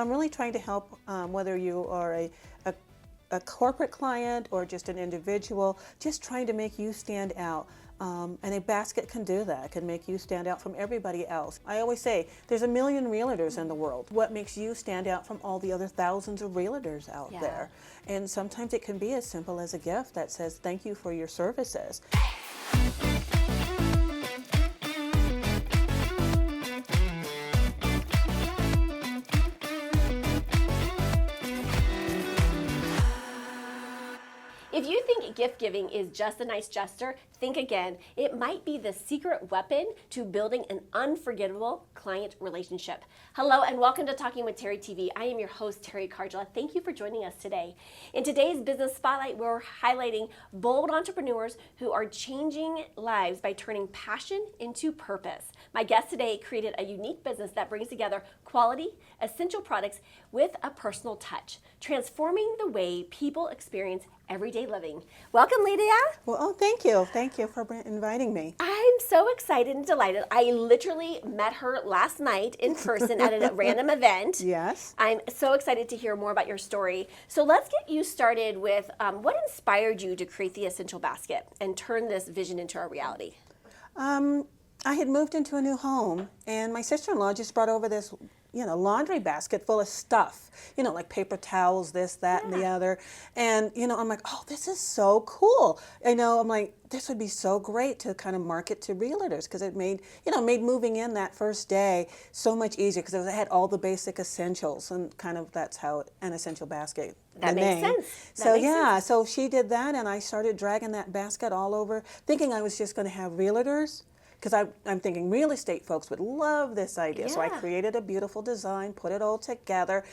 I'm really trying to help whether you are a corporate client or just an individual, just trying to make you stand out. And a basket can do that. It can make you stand out from everybody else. I always say there's a million realtors in the world. What makes you stand out from all the other thousands of realtors out there? And sometimes it can be as simple as a gift that says, thank you for your services. If you think gift giving is just a nice gesture, think again. It might be the secret weapon to building an unforgettable client relationship. Hello and welcome to Talking with Teri TV. I am your host, Teri Cardula. Thank you for joining us today. In today's Business Spotlight, we're highlighting bold entrepreneurs who are changing lives by turning passion into purpose. My guest today created a unique business that brings together quality, essential products with a personal touch, transforming the way people experience everyday living. Welcome, Lydia. Well, thank you. Thank you for inviting me. I'm so excited and delighted. I literally met her last night in person at a random event. Yes. I'm so excited to hear more about your story. So let's get you started with what inspired you to create the Essential Basket and turn this vision into a reality? I had moved into a new home, and my sister-in-law just brought over this, laundry basket full of stuff, like paper towels, this, that, and the other. And, I'm like, oh, this is so cool. I'm like, this would be so great to kind of market to realtors, because it made moving in that first day so much easier, because it had all the basic essentials, and kind of that's how an essential basket. That makes sense. So she did that, and I started dragging that basket all over, thinking I was just going to have realtors. Because I'm thinking real estate folks would love this idea. So I created a beautiful design, put it all together,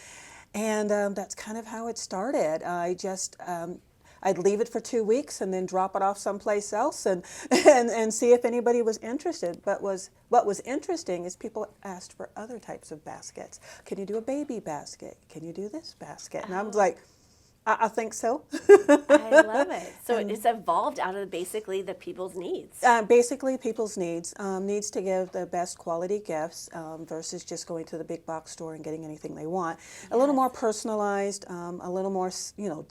and that's kind of how it started. I'd leave it for 2 weeks and then drop it off someplace else and see if anybody was interested. But what was interesting is people asked for other types of baskets. Can you do a baby basket? Can you do this basket? And I was like, I think so. I love it. So it's evolved out of basically the people's needs. Basically, people's needs to give the best quality gifts versus just going to the big box store and getting anything they want. A little more personalized, a little more,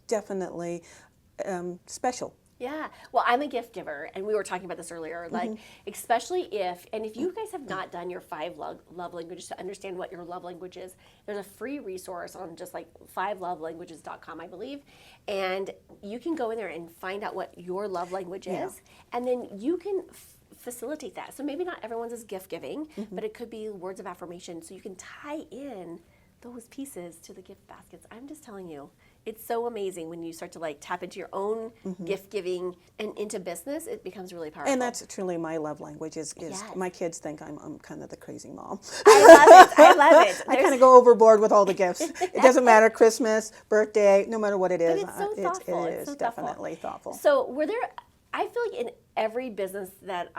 definitely special. Yeah. Well, I'm a gift giver, and we were talking about this earlier, especially if you guys have not done your 5 love languages to understand what your love language is, there's a free resource on just like 5lovelanguages.com, I believe, and you can go in there and find out what your love language is, and then you can facilitate that. So maybe not everyone's is gift giving, but it could be words of affirmation, so you can tie in those pieces to the gift baskets. I'm just telling you, it's so amazing when you start to tap into your own gift giving and into business. It becomes really powerful. And that's truly my love language. Is my kids think I'm kind of the crazy mom. I love it. I kind of go overboard with all the gifts. It doesn't matter, Christmas, birthday, no matter what it is. But it's so thoughtful. It is definitely thoughtful. So I feel like in every business that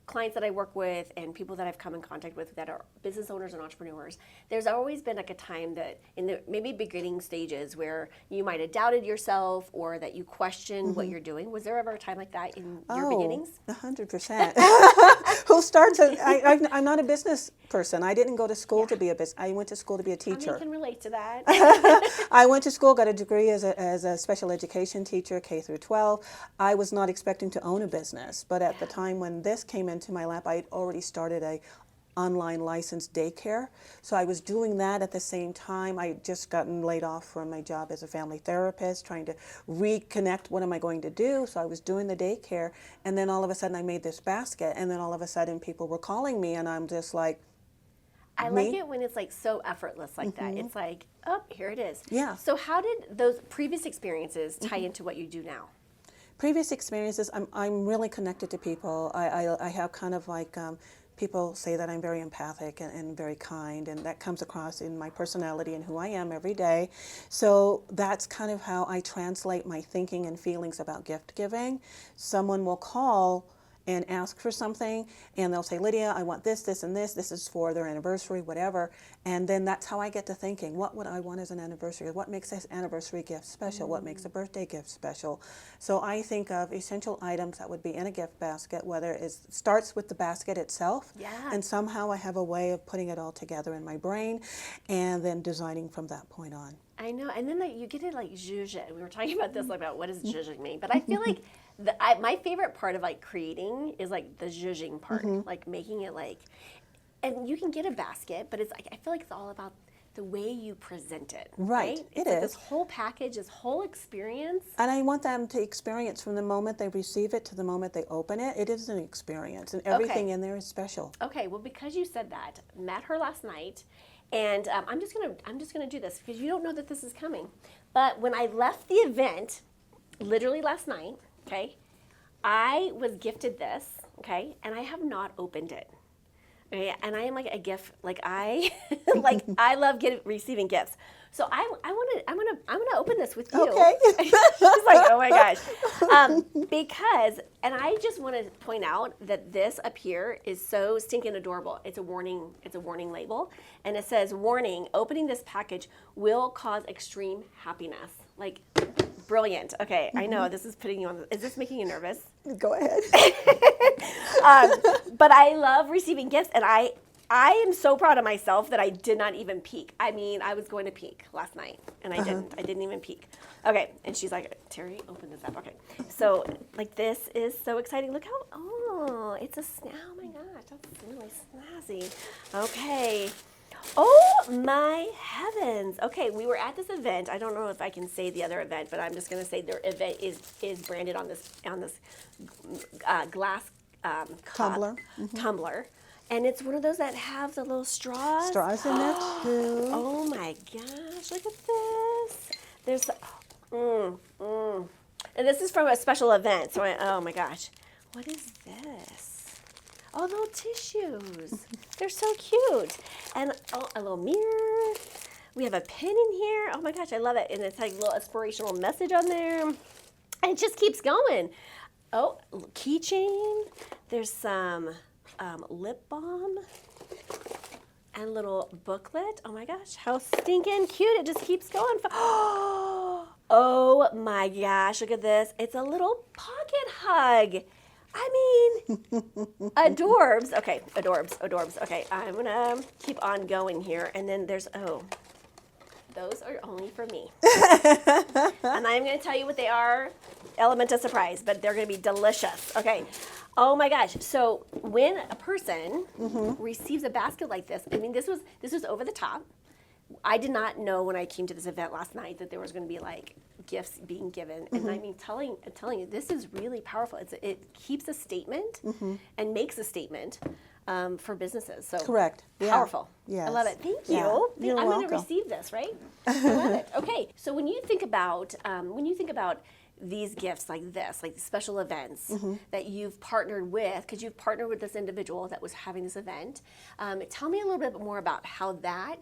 clients that I work with and people that I've come in contact with that are business owners and entrepreneurs, there's always been a time that in the maybe beginning stages where you might have doubted yourself or that you questioned what you're doing. Was there ever a time like that in your beginnings? 100%. Who starts? I'm not a business person. I didn't go to school to be a business. I went to school to be a teacher. I can relate to that. I went to school, got a degree as a special education teacher, K through 12. I was not expecting to own a business, but at the time when this came into my lap, I had already started a online licensed daycare. So I was doing that at the same time. I had just gotten laid off from my job as a family therapist, trying to reconnect what am I going to do. So I was doing the daycare, and then all of a sudden I made this basket, and then all of a sudden people were calling me, and I'm just like, I like it when it's so effortless like that. It's like, oh, here it is. Yeah. So how did those previous experiences tie into what you do now? Previous experiences, I'm really connected to people. I have kind of people say that I'm very empathic and very kind, and that comes across in my personality and who I am every day. So that's kind of how I translate my thinking and feelings about gift giving. Someone will call and ask for something, and they'll say, Lydia, I want this, this, and this is for their anniversary, whatever. And then that's how I get to thinking, what would I want as an anniversary? What makes this anniversary gift special? What makes a birthday gift special? So I think of essential items that would be in a gift basket, whether it starts with the basket itself, and somehow I have a way of putting it all together in my brain, and then designing from that point on. I know, and then you get to like zhuzh it. We were talking about this, like, about what does zhuzhing mean, but I feel like my favorite part of like creating is like the zhuzhing part, like making it like, and you can get a basket, but it's like, I feel like it's all about the way you present it. Right, It's like this whole package, this whole experience. And I want them to experience from the moment they receive it to the moment they open it. It is an experience, and everything in there is special. Okay, well, because you said that, met her last night, and I'm just gonna do this because you don't know that this is coming. But when I left the event, literally last night, okay, I was gifted this, okay, and I have not opened it. Okay, and I am like a gift, like I, like I love receiving gifts. So I'm gonna open this with you. Okay. She's like, oh my gosh, because, and I just want to point out that this up here is so stinking adorable. It's a warning label, and it says, warning: opening this package will cause extreme happiness. Like, brilliant. Okay, I know this is putting you on. Is this making you nervous? Go ahead. But I love receiving gifts, and I am so proud of myself that I did not even peek. I mean, I was going to peek last night, and I didn't. I didn't even peek. Okay, and she's like, Teri, open this up. Okay, so like this is so exciting. Look how, oh, it's a oh my gosh, that's really snazzy. Okay. Oh my heavens. Okay, we were at this event. I don't know if I can say the other event, but I'm just going to say their event is branded on this glass cup, tumbler. And it's one of those that have the little straws. Straws in there too. Oh my gosh, look at this. There's, and this is from a special event. So oh my gosh, what is this? Oh, little tissues. They're so cute. And oh, a little mirror. We have a pen in here. Oh my gosh, I love it. And it's like a little inspirational message on there. And it just keeps going. Oh, keychain. There's some lip balm and a little booklet. Oh my gosh, how stinking cute. It just keeps going. Oh my gosh, look at this. It's a little pocket hug. I mean, adorbs. Okay, adorbs. Okay, I'm gonna keep on going here. And then there's, oh, those are only for me. And I'm gonna tell you what they are. Element of surprise, but they're gonna be delicious. Okay. Oh my gosh. So when a person receives a basket like this, I mean, this was over the top. I did not know when I came to this event last night that there was going to be like gifts being given, and I mean, telling you, this is really powerful. It keeps a statement and makes a statement for businesses. So correct. Powerful. Yes. I love it. Thank you. You're I'm going to welcome. receive this, right? I love it. Okay. So when you think about these gifts like this, like special events that you've partnered with, because you've partnered with this individual that was having this event, tell me a little bit more about how that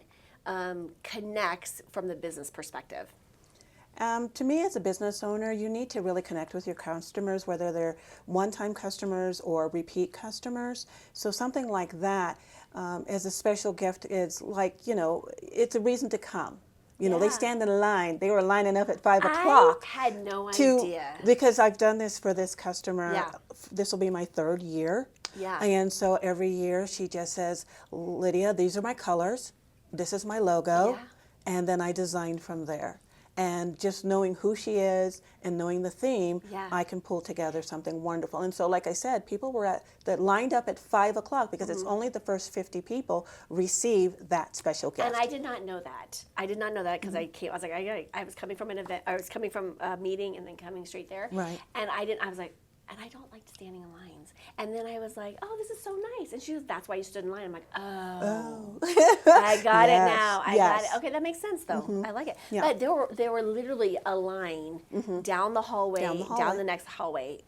connects from the business perspective. To me, as a business owner, you need to really connect with your customers, whether they're one-time customers or repeat customers. So something like that as a special gift is like, it's a reason to come. They stand in line. They were lining up at 5 o'clock. I had no idea. Because I've done this for this customer. Yeah. This will be my 3rd year. Yeah. And so every year she just says, Lydia, these are my colors. This is my logo. Yeah. And then I design from there. And just knowing who she is and knowing the theme, I can pull together something wonderful. And so, like I said, people were that lined up at 5 o'clock because it's only the first 50 people receive that special gift. And I did not know that. Because I was like, I was coming from an event. I was coming from a meeting and then coming straight there. Right. And I was like, and I don't like standing in lines. And then I was like, oh, this is so nice. And she was, that's why you stood in line. I'm like, oh. I got it now. I got it. Okay, that makes sense though. I like it. Yeah. But there were literally a line down the hallway, down the next hallway.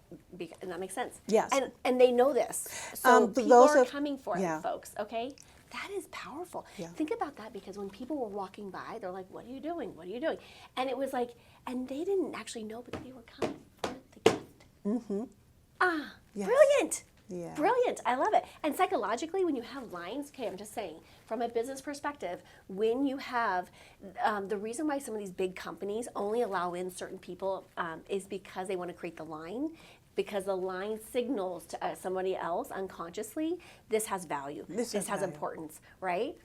And that makes sense. Yes. And they know this. So people are coming for it, folks, okay? That is powerful. Yeah. Think about that, because when people were walking by, they're like, what are you doing? What are you doing? And it was like, and they didn't actually know, but they were coming for the gift. Yes. Brilliant. Yeah. Brilliant. I love it. And psychologically, when you have lines, okay, I'm just saying, from a business perspective, when you have the reason why some of these big companies only allow in certain people is because they want to create the line, because the line signals to somebody else unconsciously, this has value, this has value. importance, right?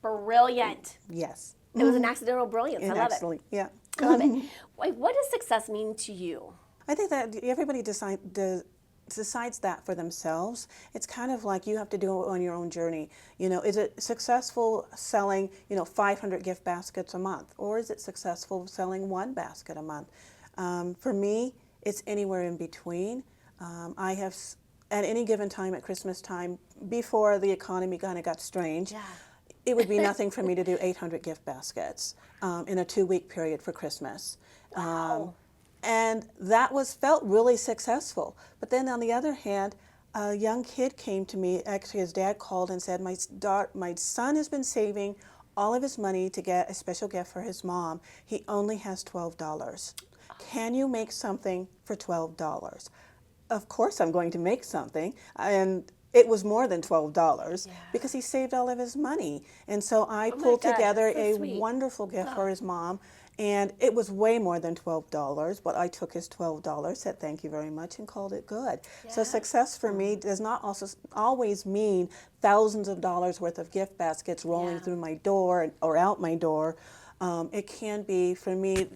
Brilliant. Yes. It was an accidental brilliance. I love Excellent. Yeah. it. I love it. Like, what does success mean to you? I think that everybody decides that for themselves. It's kind of like you have to do it on your own journey. You know, is it successful selling, 500 gift baskets a month? Or is it successful selling one basket a month? For me, it's anywhere in between. I have, at any given time at Christmas time, before the economy kind of got strange, it would be nothing for me to do 800 gift baskets in a 2-week period for Christmas. Wow. And that felt really successful. But then on the other hand, a young kid came to me, actually his dad called and said, my son has been saving all of his money to get a special gift for his mom. He only has $12. Can you make something for $12? Of course I'm going to make something. And it was more than $12 because he saved all of his money. And so I pulled together a wonderful gift for his mom. And it was way more than $12, but I took his $12, said thank you very much, and called it good. So success for me does not also always mean thousands of dollars worth of gift baskets rolling through my door or out my door. It can be, for me,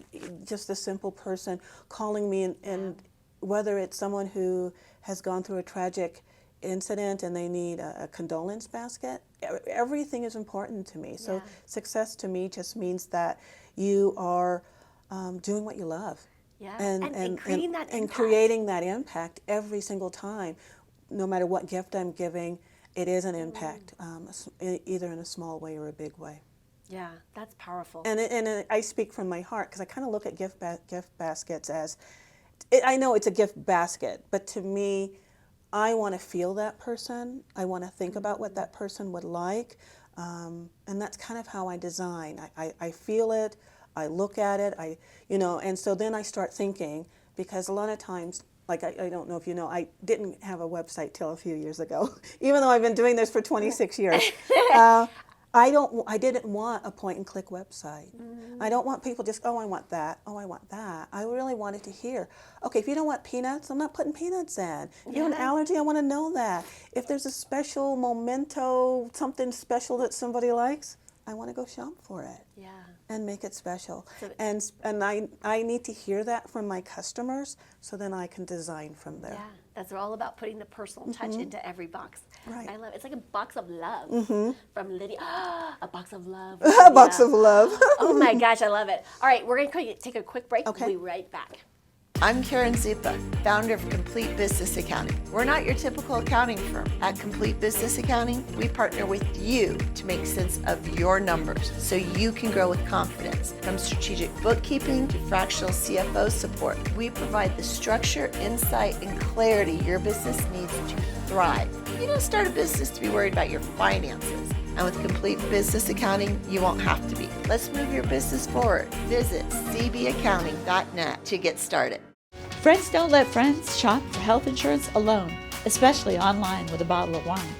just a simple person calling me, and whether it's someone who has gone through a tragic incident and they need a condolence basket, everything is important to me. So success to me just means that you are doing what you love. And creating that impact. And creating that impact every single time. No matter what gift I'm giving, it is an impact, either in a small way or a big way. Yeah, that's powerful. And I speak from my heart, because I kind of look at gift baskets as, I know it's a gift basket, but to me, I want to feel that person. I want to think about what that person would like. And that's kind of how I design. I feel it, I look at it, and so then I start thinking, because a lot of times, like I don't know if you know, I didn't have a website till a few years ago, even though I've been doing this for 26 years. I didn't want a point-and-click website. I don't want people just, oh, I want that, oh, I want that. I really wanted to hear, okay, if you don't want peanuts, I'm not putting peanuts in. If you have an allergy, I want to know that. If there's a special memento, something special that somebody likes, I want to go shop for it and make it special. And I need to hear that from my customers, so then I can design from there. Yeah, that's all about putting the personal touch into every box. Right. I love it. It's like a box of love from Lydia. A box of love. A box of love. Oh my gosh, I love it. All right, we're going to take a quick break. Okay. We'll be right back. I'm Karen Zupa, founder of Complete Business Accounting. We're not your typical accounting firm. At Complete Business Accounting, we partner with you to make sense of your numbers so you can grow with confidence. From strategic bookkeeping to fractional CFO support, we provide the structure, insight, and clarity your business needs to thrive. You don't start a business to be worried about your finances. And with Complete Business Accounting, you won't have to be. Let's move your business forward. Visit cbaccounting.net to get started. Friends don't let friends shop for health insurance alone, especially online with a bottle of wine.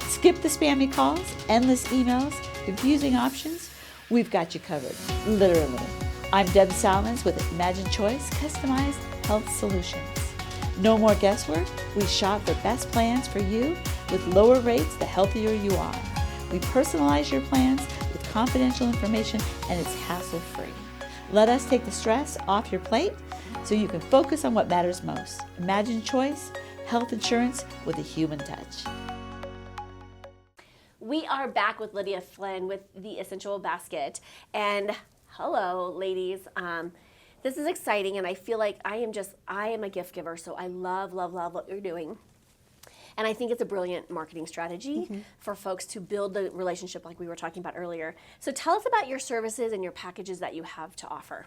Skip the spammy calls, endless emails, confusing options. We've got you covered, literally. I'm Deb Salmons with Imagine Choice Customized Health Solutions. No more guesswork. We shop for best plans for you with lower rates the healthier you are. We personalize your plans with confidential information, and it's hassle-free. Let us take the stress off your plate so you can focus on what matters most. Imagine Choice, health insurance with a human touch. We are back with Lydia Flynn with the Essential Basket. And hello, ladies. This is exciting, and I feel like I am a gift giver, so I love what you're doing. And I think it's a brilliant marketing strategy for folks to build the relationship like we were talking about earlier. So tell us about your services and your packages that you have to offer.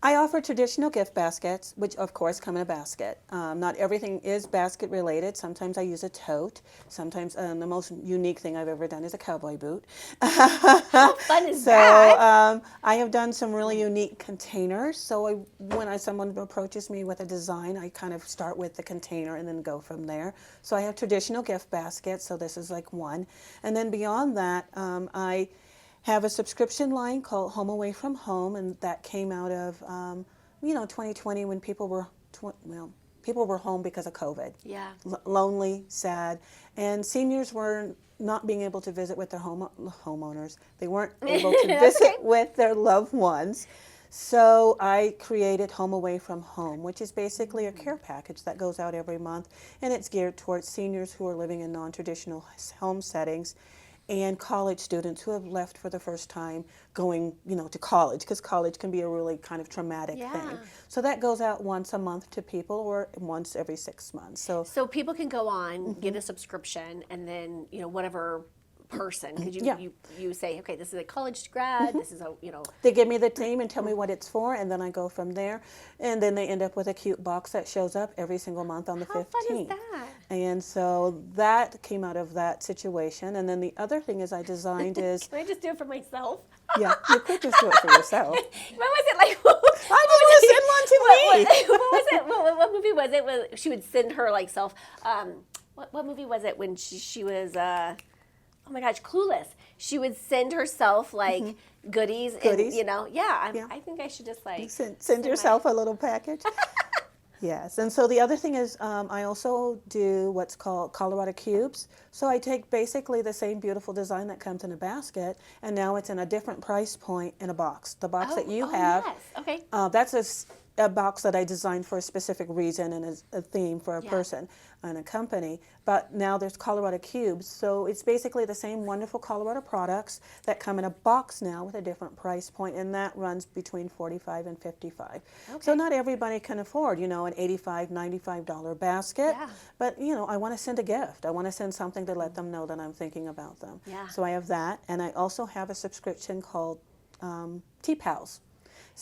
I offer traditional gift baskets, which of course come in a basket. Not everything is basket related. Sometimes I use a tote. Sometimes the most unique thing I've ever done is a cowboy boot. How fun is So that? I have done some really unique containers. So when someone approaches me with a design, I kind of start with the container and then go from there. So I have traditional gift baskets. So this is like one. And then beyond that, I have a subscription line called Home Away from Home, and that came out of 2020 when people were people were home because of COVID. Yeah. Lonely, sad, and seniors were not being able to visit with their homeowners. They weren't able to visit with their loved ones. So I created Home Away from Home, which is basically a care package that goes out every month, and it's geared towards seniors who are living in non-traditional home settings and college students who have left for the first time going, to college, because college can be a really kind of traumatic thing. So that goes out once a month to people or once every 6 months. So people can go on, get a subscription, and then, whatever person, because you say, okay, this is a college grad, this is a, They give me the name and tell me what it's for, and then I go from there. And then they end up with a cute box that shows up every single month on the 15th. How fun is that? And so that came out of that situation. And then the other thing is I designed is... Can I just do it for myself? Yeah, you could just do it for yourself. What was it like? I just send one to me. What was it? What movie was it? She would send her like self. What movie was it when she was? Oh my gosh, Clueless. She would send herself like goodies. Goodies. And, I think I should just like Send yourself a little package. Yes, and so the other thing is I also do what's called Colorado Cubes. So I take basically the same beautiful design that comes in a basket, and now it's in a different price point in a box. The box that you have, yes. Okay. That's a box that I designed for a specific reason and a theme for a person and a company. But now there's Colorado Cubes, so it's basically the same wonderful Colorado products that come in a box now with a different price point, and that runs between $45 and $55. Okay. So not everybody can afford, an $85, $95 basket, but I want to send a gift. I want to send something to let them know that I'm thinking about them. Yeah. So I have that, and I also have a subscription called Tea Pals.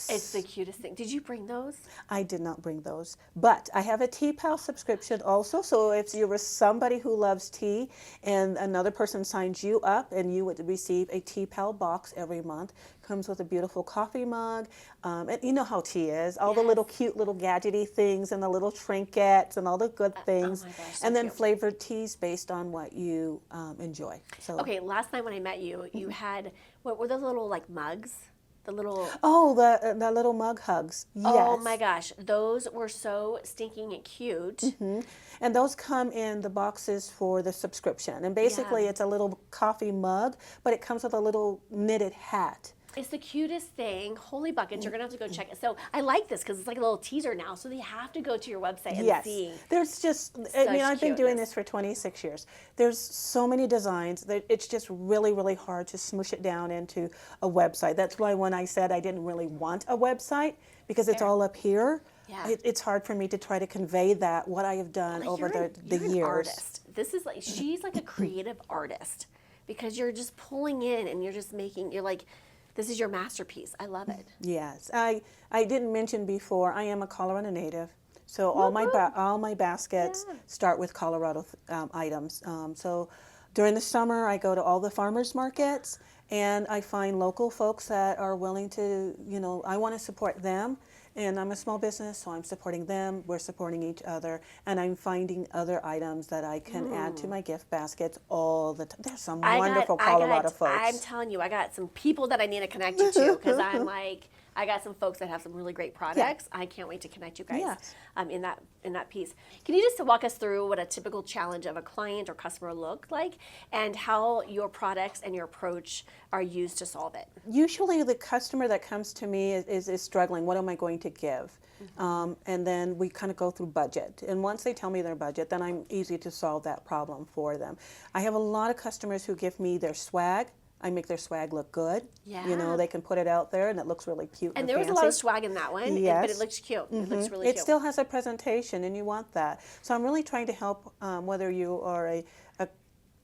It's the cutest thing. Did you bring those? I did not bring those, but I have a Tea Pal subscription also. So if you were somebody who loves tea and another person signs you up, and you would receive a Tea Pal box every month. Comes with a beautiful coffee mug, and you know how tea is. All the little cute little gadgety things and the little trinkets and all the good things. Oh my gosh, so and then cute. flavored teas based on what you enjoy. So Okay, last night when I met you, you had, what were the little like mugs? The little... Oh, the little mug hugs. Yes. Oh my gosh, those were so stinking cute. And those come in the boxes for the subscription. And basically it's a little coffee mug, but it comes with a little knitted hat. It's the cutest thing. Holy buckets, you're going to have to go check it. So I like this because it's like a little teaser now. So they have to go to your website and see. There's just, I've been doing this for 26 years. There's so many designs that it's just really, really hard to smoosh it down into a website. That's why when I said I didn't really want a website, because it's all up here, it's hard for me to try to convey that, what I have done over the years. An artist. This is like, she's like a creative artist because you're just pulling in and you're just making, you're like, this is your masterpiece. I love it. Yes, I didn't mention before, I am a Colorado native, so all my baskets start with Colorado items. So during the summer, I go to all the farmers markets, and I find local folks that are willing to, I want to support them. And I'm a small business, so I'm supporting them, we're supporting each other, and I'm finding other items that I can add to my gift baskets all the time. There's some wonderful Colorado folks. I'm telling you, I got some people that I need to connect you to, because I'm like, I got some folks that have some really great products. I can't wait to connect you guys in that piece. Can you just walk us through what a typical challenge of a client or customer looked like, and how your products and your approach are used to solve it? Usually the customer that comes to me is struggling. What am I going to give? And then we kind of go through budget. And once they tell me their budget, then I'm easy to solve that problem for them. I have a lot of customers who give me their swag. I make their swag look good. Yeah. They can put it out there and it looks really cute and there was fancy. a lot of swag in that one, yes. but it looks cute. It looks really cute. It still has a presentation, and you want that. So I'm really trying to help whether you are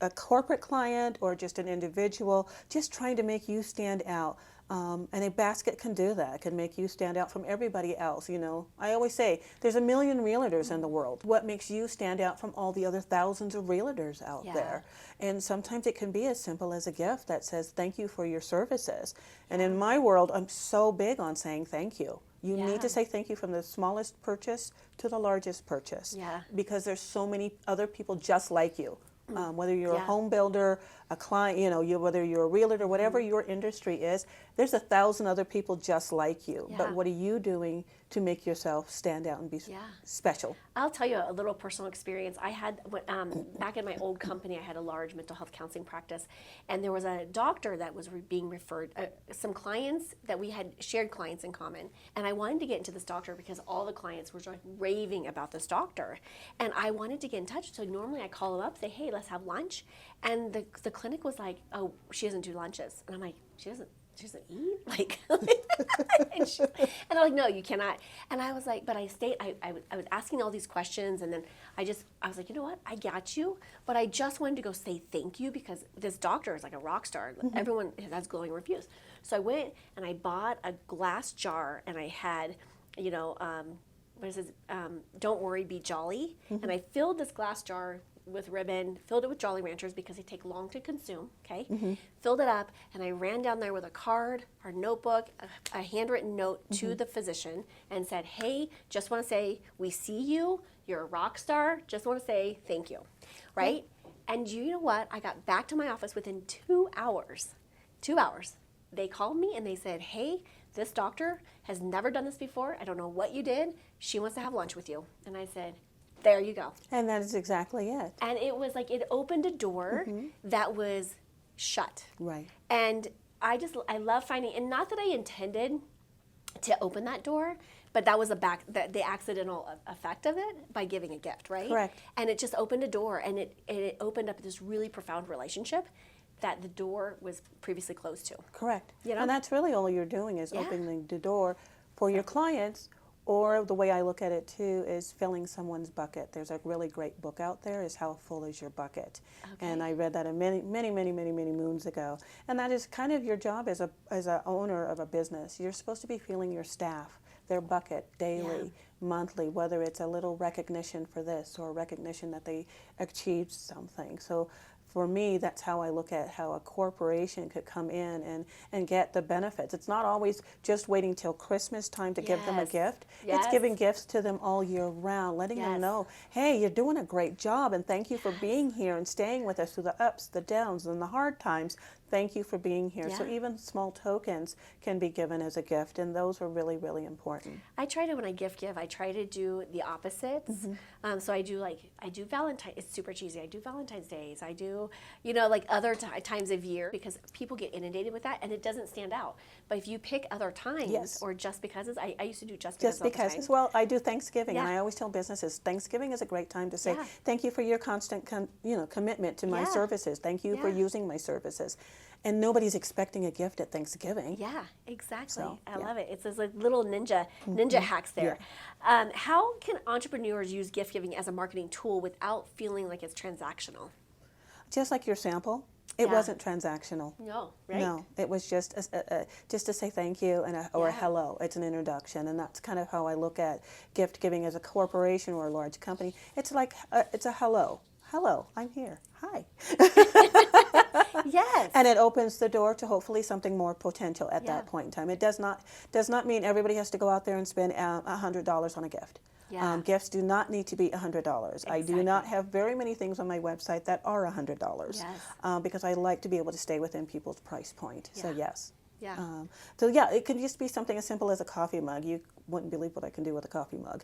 a corporate client or just an individual, just trying to make you stand out. And a basket can do that. It can make you stand out from everybody else. You know, I always say there's a million realtors in the world. What makes you stand out from all the other thousands of realtors out there? And sometimes it can be as simple as a gift that says thank you for your services. And in my world, I'm so big on saying thank you. You need to say thank you from the smallest purchase to the largest purchase. Because there's so many other people just like you. Whether you're a home builder, a client, you know, whether you're a realtor, whatever your industry is, there's 1,000 other people just like you. But what are you doing to make yourself stand out and be special? I'll tell you a little personal experience. I had, back in my old company, I had a large mental health counseling practice, and there was a doctor that was being referred, some clients that we had shared clients in common, and I wanted to get into this doctor because all the clients were like raving about this doctor, and I wanted to get in touch. So normally I call them up, say, hey, let's have lunch, and the clinic was like, oh, she doesn't do lunches, and I'm like, she doesn't eat? Like, and they're like, no, you cannot. And I was like, but I stayed, I was asking all these questions, and then I was like, you know what, I got you, but I just wanted to go say thank you because this doctor is like a rock star. Everyone has glowing reviews. So I went and I bought a glass jar, and I had, you know, what is it, don't worry, be jolly. And I filled this glass jar with ribbon, filled it with Jolly Ranchers because they take long to consume, okay? Filled it up, and I ran down there with a card, our notebook, a handwritten note to the physician, and said, hey, just want to say, we see you, you're a rock star, just want to say thank you, right? And you know what? I got back to my office within 2 hours. 2 hours. They called me and they said, hey, this doctor has never done this before. I don't know what you did. She wants to have lunch with you. And I said, there you go. And that is exactly it. And it was like, it opened a door that was shut. Right. And I love finding, and not that I intended to open that door, but that was the accidental effect of it by giving a gift, right? Correct. And it just opened a door, and it opened up this really profound relationship that the door was previously closed to. Correct. You know? And that's really all you're doing is opening the door for your clients. Or the way I look at it too is filling someone's bucket. There's a really great book out there, is How Full Is Your Bucket? And I read that many moons ago. And that is kind of your job as a owner of a business. You're supposed to be filling your staff, their bucket daily, monthly, whether it's a little recognition for this or recognition that they achieved something. So for me, that's how I look at how a corporation could come in and get the benefits. It's not always just waiting till Christmas time to give them a gift. It's giving gifts to them all year round, letting them know, hey, you're doing a great job, and thank you for being here and staying with us through the ups, the downs, and the hard times. Thank you for being here. So even small tokens can be given as a gift, and those are really, really important. I try to, when I give, I try to do the opposites. So I do Valentine's, it's super cheesy. I do Valentine's Days. I do, you know, like other times of year, because people get inundated with that and it doesn't stand out. But if you pick other times or just because, I used to do just because as well. I do Thanksgiving, and I always tell businesses, Thanksgiving is a great time to say, thank you for your constant commitment to my services. Thank you for using my services. And nobody's expecting a gift at Thanksgiving. Yeah, exactly. So, I love it. It's those like little ninja hacks there. How can entrepreneurs use gift giving as a marketing tool without feeling like it's transactional? Just like your sample, it wasn't transactional. No, right? No, it was just to say thank you or a hello. It's an introduction, and that's kind of how I look at gift giving as a corporation or a large company. It's like it's a hello. Hello, I'm here. Hi. Yes. And it opens the door to hopefully something more potential at that point in time. It does not mean everybody has to go out there and spend $100 on a gift. Gifts do not need to be $100. Exactly. I do not have very many things on my website that are $100 because I like to be able to stay within people's price point. So yes. It can just be something as simple as a coffee mug. You wouldn't believe what I can do with a coffee mug,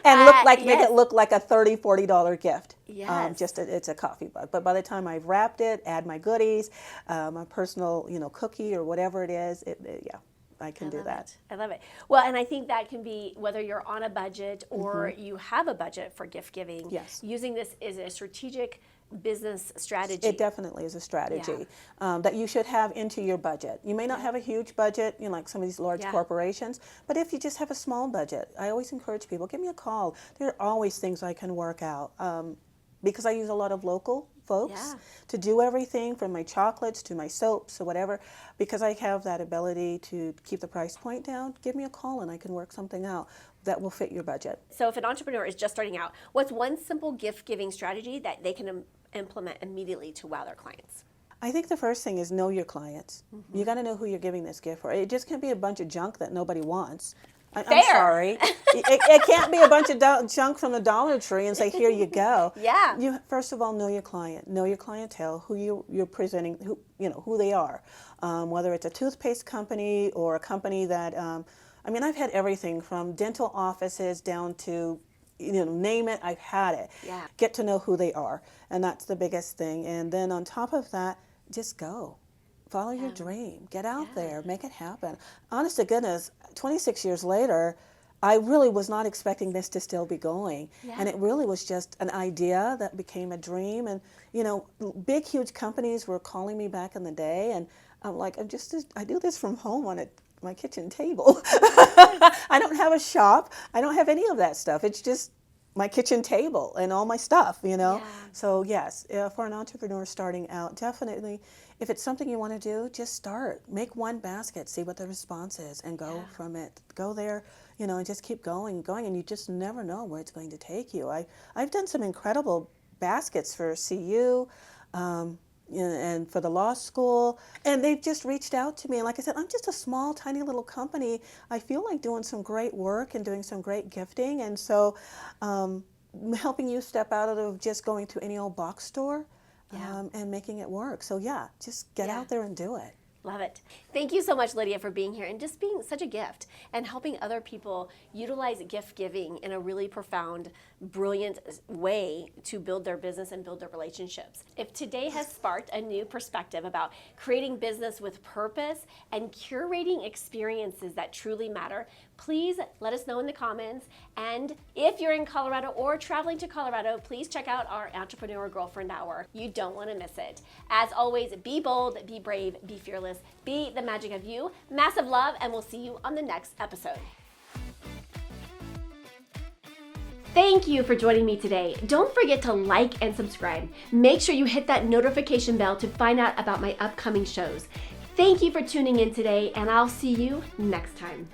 and make it look like a $30, $40 gift. It's a coffee mug. But by the time I've wrapped it, add my goodies, my personal cookie or whatever it is, I can do that. I love it. Well, and I think that can be whether you're on a budget or you have a budget for gift giving. Yes. Using this is a strategic business strategy. It definitely is a strategy that you should have into your budget. You may not have a huge budget, like some of these large corporations, but if you just have a small budget, I always encourage people, give me a call. There are always things I can work out because I use a lot of local folks Yeah. to do everything from my chocolates to my soaps or whatever, because I have that ability to keep the price point down. Give me a call and I can work something out that will fit your budget. So if an entrepreneur is just starting out, what's one simple gift giving strategy that they can implement immediately to wow their clients? I think the first thing is know your clients. You got to know who you're giving this gift for. It just can't be a bunch of junk that nobody wants. I'm Fair. sorry. It can't be a bunch of junk from the Dollar Tree and say, here you go. Yeah. You first of all know your client, know your clientele, who you're presenting, who they are. Whether it's a toothpaste company or a company that, I've had everything from dental offices down to, name it, I've had it. Yeah. Get to know who they are, and that's the biggest thing. And then on top of that, just go. Follow your dream. Get out there. Make it happen. Honest to goodness, 26 years later, I really was not expecting this to still be going. Yeah. And it really was just an idea that became a dream. And, big, huge companies were calling me back in the day. And I'm like, I do this from home on my kitchen table. I don't have a shop. I don't have any of that stuff. It's just my kitchen table and all my stuff, Yeah. So yes, for an entrepreneur starting out, definitely, if it's something you want to do, just start. Make one basket, see what the response is, and go from it. Go there, and just keep going, and you just never know where it's going to take you. I've done some incredible baskets for CU, and for the law school, and they've just reached out to me. And like I said, I'm just a small, tiny little company. I feel like doing some great work and doing some great gifting, and so helping you step out of just going to any old box store and making it work. So just get out there and do it. Love it. Thank you so much, Lydia, for being here and just being such a gift and helping other people utilize gift giving in a really profound, brilliant way to build their business and build their relationships. If today has sparked a new perspective about creating business with purpose and curating experiences that truly matter, please let us know in the comments. And if you're in Colorado or traveling to Colorado, please check out our Entrepreneur Girlfriend Hour. You don't want to miss it. As always, be bold, be brave, be fearless, be the magic of you. Massive love, and we'll see you on the next episode. Thank you for joining me today. Don't forget to like and subscribe. Make sure you hit that notification bell to find out about my upcoming shows. Thank you for tuning in today, and I'll see you next time.